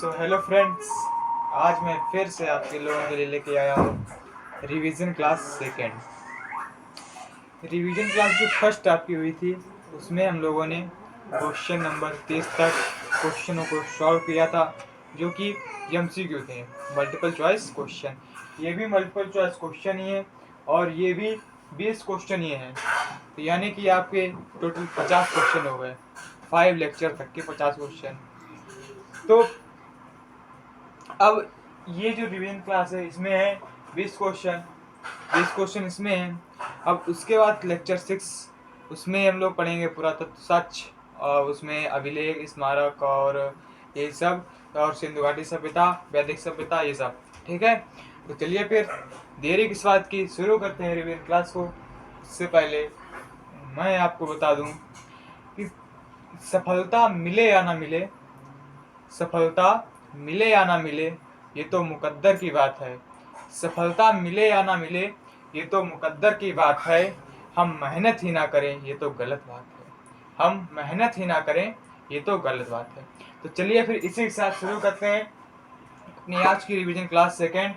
Hello friends, आज मैं फिर से आपके लोगों के लिए लेके आया हूँ revision class second. Revision class जो फर्स्ट आपकी हुई थी उसमें हम लोगों ने क्वेश्चन नंबर 30 तक क्वेश्चनों को सॉल्व किया था, जो कि एमसीक्यू थे, मल्टीपल चॉइस क्वेश्चन। ये भी मल्टीपल चॉइस क्वेश्चन ही है और ये भी 20 क्वेश्चन ही हैं, तो यानी कि आपके टोटल 50 क्वेश्चन हो गए। 5 लेक्चर तक के 50 क्वेश्चन। तो अब ये जो रिवीजन क्लास है इसमें है 20 क्वेश्चन इसमें है। अब उसके बाद लेक्चर 6, उसमें हम लोग पढ़ेंगे पुरातत्व सच, और उसमें अभिलेख, स्मारक और ये सब, और सिंधु घाटी सभ्यता, वैदिक सभ्यता, ये सब। ठीक है, तो चलिए फिर देरी किस बात की, शुरू करते हैं रिवीजन क्लास को। उससे पहले मैं आपको बता दूं कि सफलता मिले या ना मिले, सफलता मिले या ना मिले, ये तो मुकद्दर की बात है। सफलता मिले या ना मिले, ये तो मुकद्दर की बात है। हम मेहनत ही ना करें, ये तो गलत बात है। हम मेहनत ही ना करें, ये तो गलत बात है। तो चलिए फिर इसी के साथ शुरू करते हैं अपनी आज की रिवीजन क्लास सेकेंड।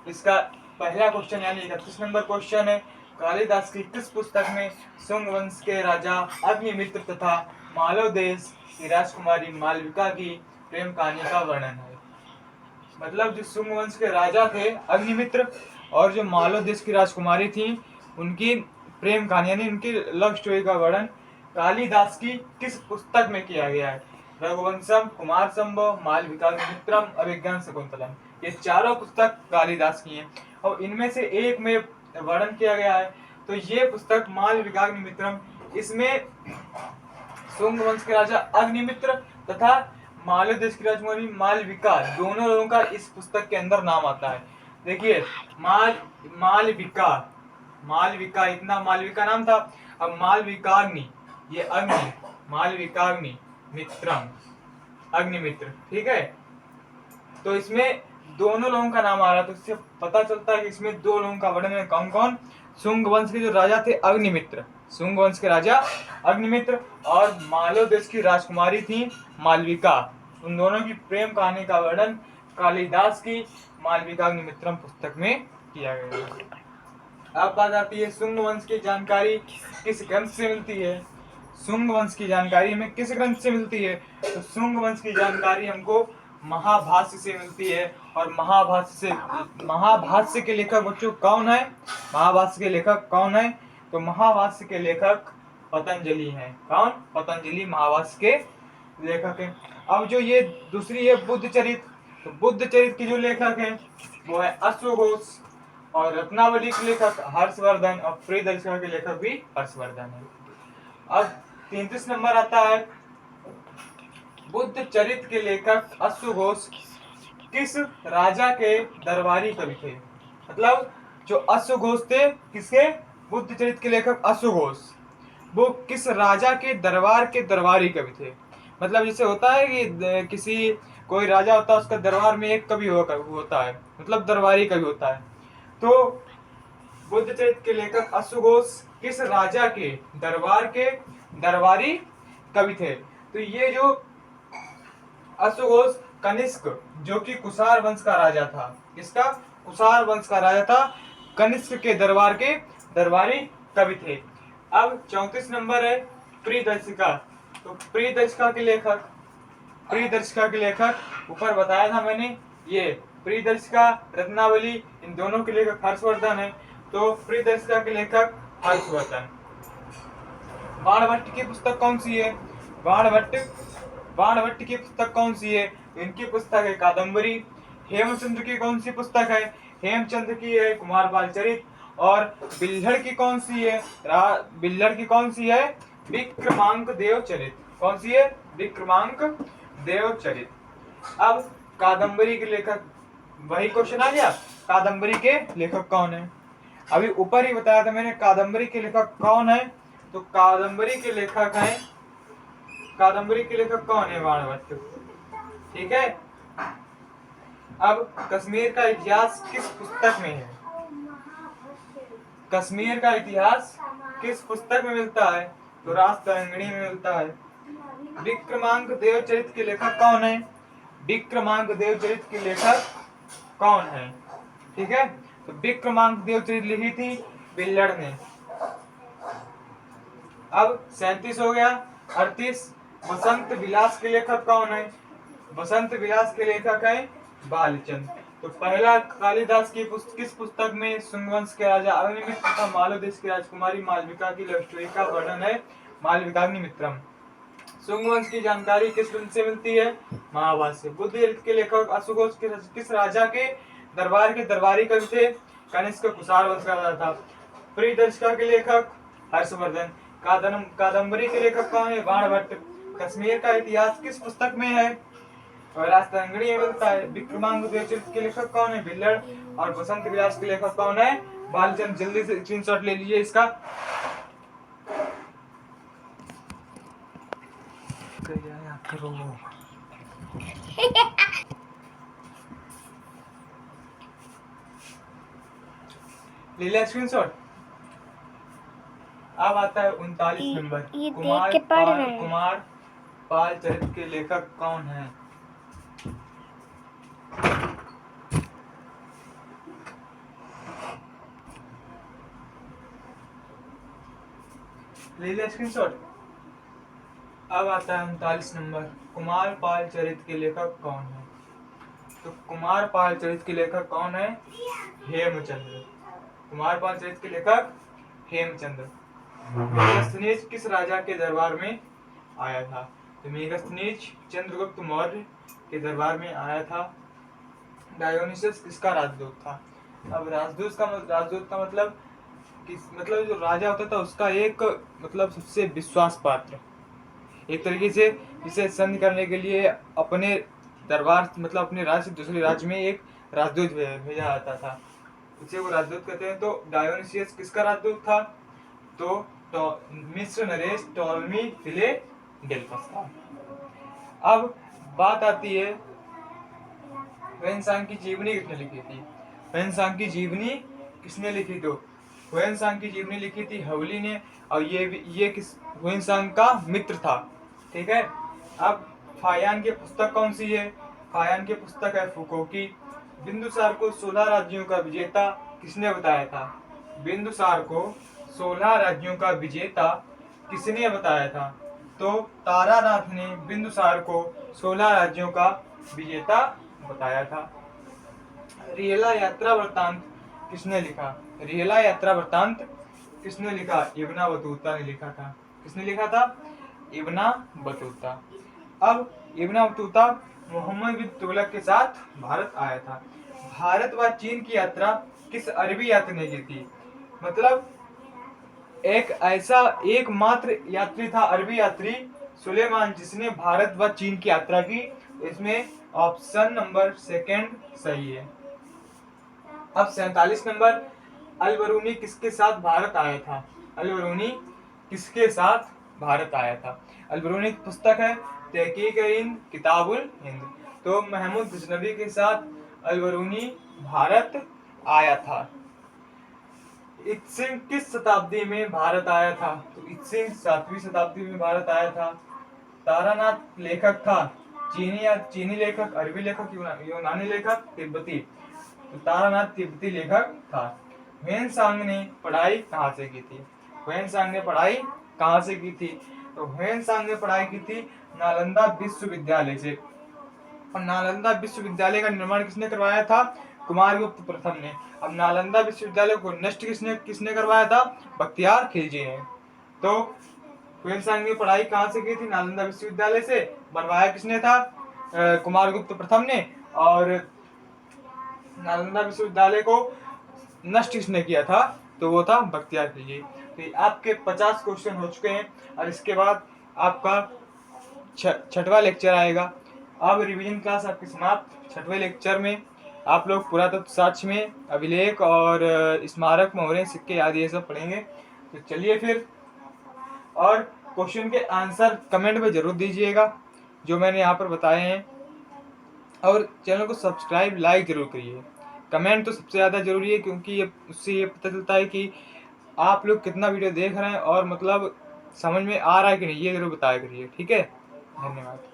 इसका पहला क्वेश्चन यानी 31 नंबर क्वेश्चन है, कालिदास की किस पुस्तक में शुंग वंश के राजा अग्निमित्र तथा मालव देश की राजकुमारी मालविका की प्रेम कहानी का वर्णन है? मतलब जो शुंग वंश के राजा थे अग्निमित्र और जो मालव देश की राजकुमारी थी, उनकी प्रेम कहानी यानी उनकी लव स्टोरी का वर्णन कालिदास की किस पुस्तक में किया गया है? रघुवंशम, कुमार संभव, मालविकाग्निमित्रम, अभिज्ञान शकुंतलम। ये चारों पुस्तक कालिदास की हैं और इनमें से एक में वर्णन किया गया है। तो ये पुस्तक मालविकाग्निमित्रम, इसमें शुंग वंश के राजा अग्निमित्र तथा मालव देश की राजकुमारी मालविका, दोनों लोगों का इस पुस्तक के अंदर नाम आता है। देखिए, मालविका, मालविका, इतना मालविका नाम था। अब मालविकाग्नि, ये अग्नि, मालविकाग्नि मित्रम, अग्निमित्र। ठीक है, तो इसमें दोनों लोगों का नाम आ रहा है, तो इससे पता चलता है कि इसमें दो लोगों का वर्णन है। कौन कौन? शुंग वंश के जो राजा थे अग्निमित्र, शुंग वंश के राजा अग्निमित्र, और मालव देश की राजकुमारी थी मालविका। उन दोनों की प्रेम कहानी का वर्णन कालिदास की मालविकाग्निमित्रम पुस्तक में किया गया है। अब बात आती है शुंग वंश की जानकारी किस ग्रंथ से मिलती है? शुंग वंश की जानकारी हमें किस ग्रंथ से मिलती है? तो शुंग वंश की जानकारी हमको महाभाष्य से मिलती है। और महाभाष्य के लेखक बच्चों कौन है? महाभाष्य के लेखक कौन है? तो महाभाष्य के लेखक पतंजलि हैं। कौन? पतंजलि महाभाष्य के लेखक हैं। अब जो ये दूसरी है बुद्ध चरित, तो बुद्ध चरित के जो लेखक हैं वो है अश्वघोष, और रत्नावली के लेखक हर्षवर्धन, और प्रियदर्शिका के लेखक भी हर्षवर्धन है। अब 33 नंबर आता है, बुद्ध चरित के लेखक अश्वघोष किस राजा के दरबारी कवि थे? मतलब जो अश्वघोष थे, किसके? बुद्ध चरित के लेखक अश्वघोष, वो किस राजा के दरबार के दरबारी कवि थे? मतलब जैसे होता है कि किसी कोई राजा होता है, उसका दरबार में एक कवि होता है, मतलब दरबारी कवि होता है। तो बुद्ध चरित के लेखक अश्वघोष किस राजा के दरबार के दरबारी कवि थे? तो ये जो अश्वघोष कनिष्क, जो कि कुषाण वंश का राजा था, किसका? कुषाण वंश का राजा था, कनिष्क के दरबार के दरबारी कवि थे। अब 34 नंबर है प्रियदर्शिका। तो प्रियदर्शिका के लेखक, प्रियदर्शिका के लेखक ऊपर बताया था मैंने, ये प्रियदर्शिका, रत्नावली, इन दोनों के लेखक हर्षवर्धन है। तो प्रियदर्शिका के लेखक हर्षवर्धन। बाणभट्ट की पुस्तक कौन सी है? बाणभट्ट की पुस्तक कौन सी है? इनकी पुस्तक है कादम्बरी। हेमचंद्र की कौन सी पुस्तक है? हेमचंद्र की है कुमार बाल चरित। और बिल्हड़ की कौन सी है? बिल्हड़ की कौन सी है? विक्रमांक देव चरित। कौन सी है? विक्रमांक देव चरित। अब कादम्बरी के लेखक, वही क्वेश्चन आ गया, कादम्बरी के लेखक कौन है? अभी ऊपर ही बताया था मैंने कादम्बरी के लेखक कौन है। तो कादम्बरी के लेखक हैं, कादम्बरी के लेखक कौन है? बाणभट्ट। ठीक है, अब कश्मीर का इतिहास किस पुस्तक में है? कश्मीर का इतिहास किस पुस्तक में मिलता है? तो राजतरंगिणी में मिलता है। विक्रमांक देवचरित के लेखक कौन है? विक्रमांक देवचरित के लेखक कौन है? ठीक है, तो विक्रमांक देवचरित लिखी थी बिल्लड़ ने। अब 37 हो गया। 38 बसंत विलास के लेखक कौन है? बसंत विलास के लेखक है बालचंद। तो पहला कालिदास की किस पुस्तक में सुंगवंश के राजा अग्निमित्र तथा मालव देश की राजकुमारी मालविका की लव स्टोरी का वर्णन है? मालविकाग्निमित्रम। सुंगवंश की जानकारी किस ग्रंथ से मिलती है? महाभारत से। बुद्ध के लेखक अश्वघोष किस राजा के दरबार के दरबारी कवि थे? कनिष्क कुषाण वंश का राजा था। प्रियदर्शिका के लेखक हर्षवर्धन। कादम्बरी के लेखक कौन है? बाणभट्ट। कश्मीर का इतिहास किस पुस्तक में है? राजतरंगिणी में मिलता है। विक्रमांक देवचरित के लेखक कौन है? बिल्लड़। और बसंत विलास के लेखक कौन है? बालचंद। जल्दी से स्क्रीनशॉट ले लीजिए इसका। करो ले लिया स्क्रीनशॉट। अब आता है 39 नंबर। कुमार पाल चरित्र के लेखक कौन है? ले लिया स्क्रीनशॉट। अब आता है 39 नंबर। कुमार पाल चरित्र के लेखक कौन है? तो कुमार पाल चरित्र के लेखक कौन है? हेमचंद्र। कुमार पाल चरित्र के लेखक हेमचंद्र। मेगस्थनीज किस राजा के दरबार में आया था? तो मेगस्थनीज चंद्रगुप्त मौर्य के दरबार में आया था। डायोनिसस किसका राजदूत था? अब राजदूत का मतलब जो राजा होता था उसका एक मतलब सबसे विश्वास पात्र, एक तरीके से जिसे संधि करने के लिए अपने दरबार मतलब अपने राज्य से दूसरे राज्य में एक राजदूत भेजा जाता था, उसे वो राजदूत कहते हैं। तो डायोनिसियस किसका राजदूत था? तो मिस्र नरेश टॉलमी फिलेडेल्फस का। अब बात आती है ह्वेनसांग की जीवनी किसने लिखी थी? ह्वेनसांग की जीवनी किसने लिखी? तो ह्वेनसांग की जीवनी लिखी थी हवली ने, और ये किस ह्वेनसांग का मित्र था। ठीक है। अब फायान की पुस्तक कौन सी है? फायान की पुस्तक है फुको की। बिंदुसार को 16 राज्यों का विजेता किसने बताया था? बिंदुसार को 16 राज्यों का विजेता किसने बताया था? तो तारानाथ ने बिंदुसार को 16 राज्यों का विजेता बताया था। रियला यात्रा वृत्तांत किसने लिखा? रियला यात्रा वृत्तांत किसने लिखा? इब्न बतूता ने लिखा था। किसने लिखा था? Ibn Battuta. अब इब्न बतूता मोहम्मद बिन तुगलक के साथ भारत आया था। भारत व चीन की यात्रा किस अरबी यात्री ने की थी? मतलब एक ऐसा एकमात्र यात्री था अरबी यात्री सुलेमान जिसने भारत व चीन की यात्रा की। इसमें ऑप्शन नंबर सेकंड सही है। अब 47 नंबर। अल-बरूनी किसके साथ भारत आया था? अल-बरूनी किसके साथ भारत आया था? अल-बरूनी की पुस्तक है तहकीक-ए-हिंद किताबुल हिंद। तो महमूद गजनवी के साथ अल-बरूनी भारत आया था। इत्सिंग किस शताब्दी में भारत आया था? तो इत्सिंग 7वीं शताब्दी में भारत आया था। तारानाथ लेखक था चीनी लेखक, अरबी लेखक, यूनानी लेखक, तिब्बती? तो तारानाथ तिब्बती लेखक था। ह्वेनसांग ने पढ़ाई कहाँ से की थी? ह्वेनसांग ने पढ़ाई कहाँ से की थी? तो ह्वेनसांग ने पढ़ाई की थी नालंदा विश्वविद्यालय से। और नालंदा विश्वविद्यालय का निर्माण किसने करवाया था? कुमारगुप्त प्रथम ने। अब नालंदा विश्वविद्यालय को नष्ट किसने करवाया था? बख्तियार खिलजी ने। तो ह्वेनसांग ने पढ़ाई कहाँ से की थी? नालंदा विश्वविद्यालय से। बनवाया किसने था? कुमारगुप्त प्रथम ने। और नालंदा विश्वविद्यालय को नष्ट किसने किया था? तो वो था बख्तियार खिलजी। तो आपके 50 क्वेश्चन हो चुके हैं और इसके बाद आपका छठवां लेक्चर आएगा। अब रिवीजन क्लास आपकी समाप्त। छठवें लेक्चर में आप लोग पुरातत्व साक्ष्य में अभिलेख और स्मारक, मोहरें, सिक्के आदि ये सब पढ़ेंगे। तो चलिए फिर, और क्वेश्चन के आंसर कमेंट में जरूर दीजिएगा जो मैंने यहाँ पर बताए हैं, और चैनल को सब्सक्राइब लाइक जरूर करिए। कमेंट तो सबसे ज़्यादा जरूरी है क्योंकि उससे ये पता चलता है कि आप लोग कितना वीडियो देख रहे हैं और मतलब समझ में आ रहा है कि नहीं, ये जरूर बताया करिए। ठीक है। धन्यवाद।